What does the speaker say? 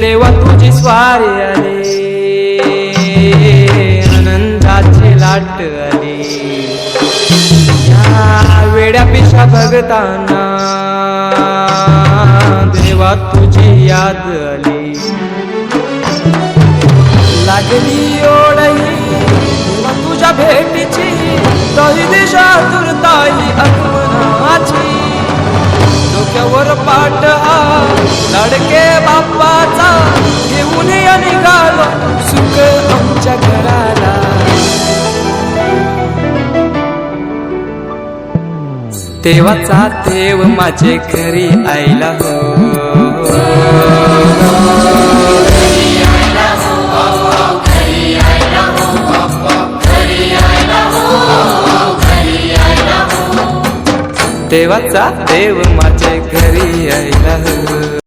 देवा तुझी स्वारी आली, आनंदाची लाट आली, या वेड्या पिशा भगतांना देवा तुझी याद आली. लागली ओळही देवा तुझ्या भेटीची, तही दिशा तुरताई आगमनाची. डोक्यावर पाट हा लाडके बाप्पाचा, घेऊन या निघालो सुख आमच्या घराला. देवाचा देव माझे घरी आईला हो, देवाचा देव माझे घरी आईला हो.